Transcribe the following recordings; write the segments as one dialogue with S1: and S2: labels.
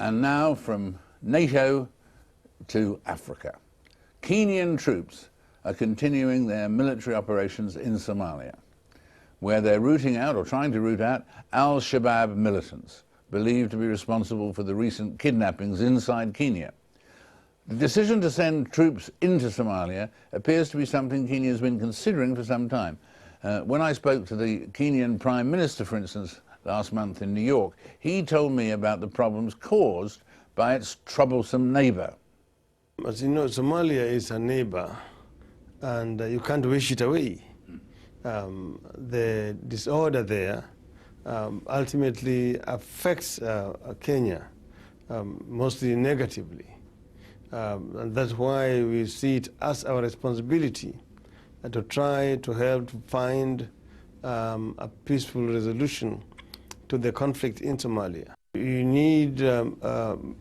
S1: And now from NATO to Africa. Kenyan troops are continuing their military operations in Somalia, where they're rooting out, or trying to root out, al-Shabaab militants, believed to be responsible for the recent kidnappings inside Kenya. The decision to send troops into Somalia appears to be something Kenya has been considering for some time. When I spoke to the Kenyan Prime Minister, for instance, last month in New York, he told me about the problems caused by its troublesome neighbor.
S2: As you know, Somalia is a neighbor, and you can't wish it away. The disorder there ultimately affects Kenya, mostly negatively. And that's why we see it as our responsibility to try to help to find a peaceful resolution to the conflict in Somalia. You need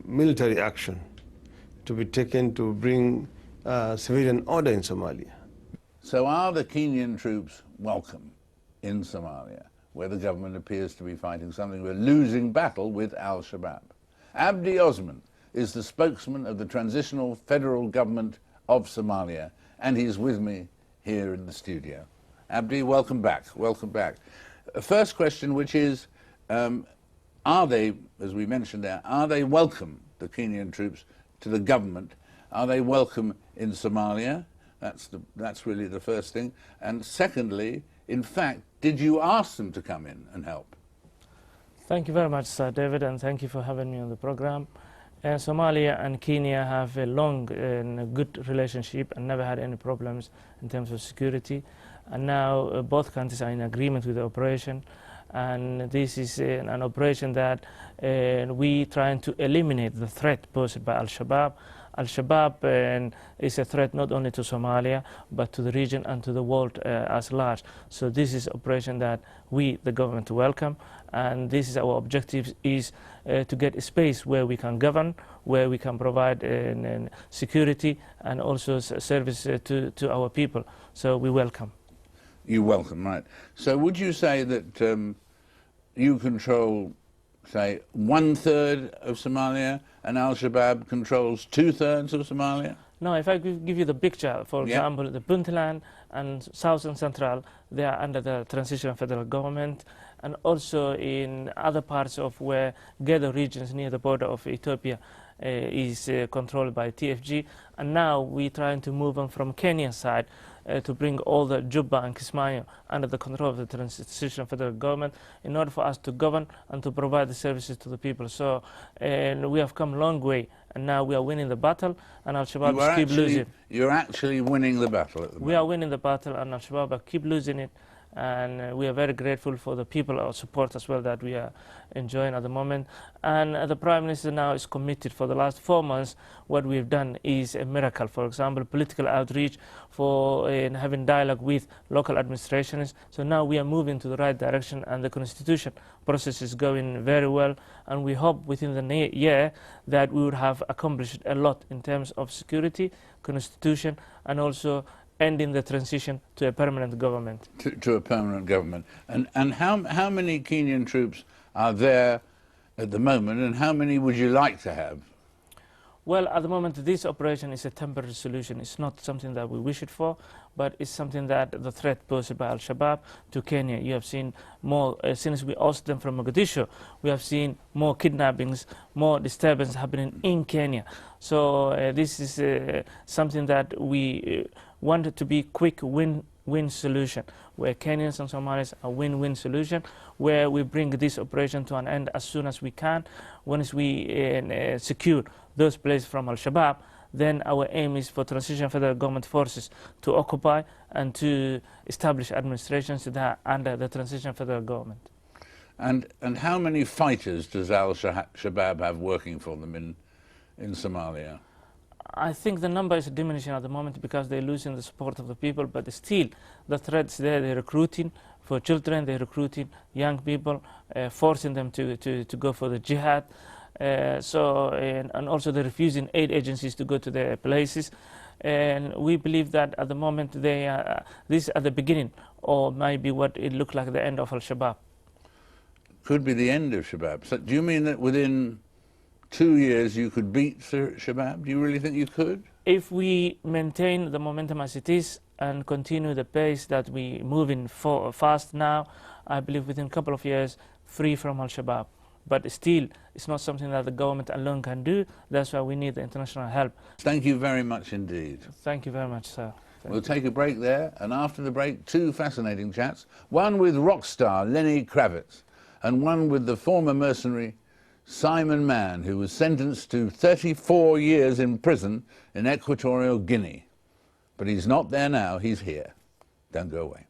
S2: military action to be taken to bring civilian order in Somalia.
S1: So are the Kenyan troops welcome in Somalia, where the government appears to be fighting something of a losing battle with al-Shabaab? Abdi Osman is the spokesman of the Transitional Federal Government of Somalia, and he's with me here in the studio. Abdi, welcome back, welcome back. First question, which is, are they, as we mentioned there, are they welcome, the Kenyan troops, to the government? Are they welcome in Somalia? That's really the first thing. And secondly, in fact, did you ask them to come in and help?
S3: Thank you very much, Sir David, and thank you for having me on the program. Somalia and Kenya have a long and good relationship and never had any problems in terms of security. And now both countries are in agreement with the operation. And this is an operation that we trying to eliminate the threat posed by al-Shabaab. Al-Shabaab is a threat not only to Somalia, but to the region and to the world as large. So this is operation that we, the government, welcome. And this is our objective, is to get a space where we can govern, where we can provide security and also service to our people. So we welcome.
S1: You welcome, right. So would you say that you control, say, 1/3 of Somalia and al-Shabaab controls 2/3 of Somalia?
S3: No, if I give you the picture, for example, the Puntland and South and Central, they are under the transitional federal government, and also in other parts of where Gedo regions near the border of Ethiopia is controlled by TFG, and now we're trying to move on from Kenya side to bring all the Juba and Kismayo under the control of the transitional federal government in order for us to govern and to provide the services to the people. So we have come a long way, and now we are winning the battle, and al-Shabaab keep losing.
S1: You're actually winning the battle at the moment.
S3: We are winning the battle, and al-Shabaab keep losing it. And we are very grateful for the people, our support as well, that we are enjoying at the moment. And the Prime Minister now is committed. For the last 4 months, what we've done is a miracle. For example, political outreach, for having dialogue with local administrations. So now we are moving to the right direction, and the constitution process is going very well. And we hope within the year that we would have accomplished a lot in terms of security, constitution, and also ending the transition to a permanent government.
S1: To a permanent government. And how many Kenyan troops are there at the moment, and how many would you like to have?
S3: Well, at the moment, this operation is a temporary solution. It's not something that we wish it for, but it's something that the threat posed by al-Shabaab to Kenya. You have seen more, since we ousted them from Mogadishu, we have seen more kidnappings, more disturbance happening in Kenya. So this is something that we want it to be quick win-win solution, where Kenyans and Somalis are win-win solution, where we bring this operation to an end as soon as we can. Once we secure those places from al-Shabaab, then our aim is for transitional federal government forces to occupy and to establish administrations that are under the transitional federal government.
S1: And how many fighters does al-Shabaab have working for them in Somalia?
S3: I think the number is diminishing at the moment because they're losing the support of the people, but still the threats there. They're recruiting for children, they're recruiting young people, forcing them to go for the jihad. And also they're refusing aid agencies to go to their places. And we believe that at the moment they are, this is at the beginning, or maybe what it looked like the end of al-Shabaab.
S1: Could be the end of Shabaab. So do you mean that within 2 years you could beat Shabab? Do you really think you could?
S3: If we maintain the momentum as it is and continue the pace that we moving fast now, I believe within a couple of years, free from Al-Shabaab. But still, it's not something that the government alone can do. That's why we need the international help.
S1: Thank you very much indeed.
S3: Thank you very much, sir.
S1: We'll take a break there, and after the break, 2 fascinating chats. One with rock star Lenny Kravitz, and one with the former mercenary Simon Mann, who was sentenced to 34 years in prison in Equatorial Guinea. But he's not there now, he's here. Don't go away.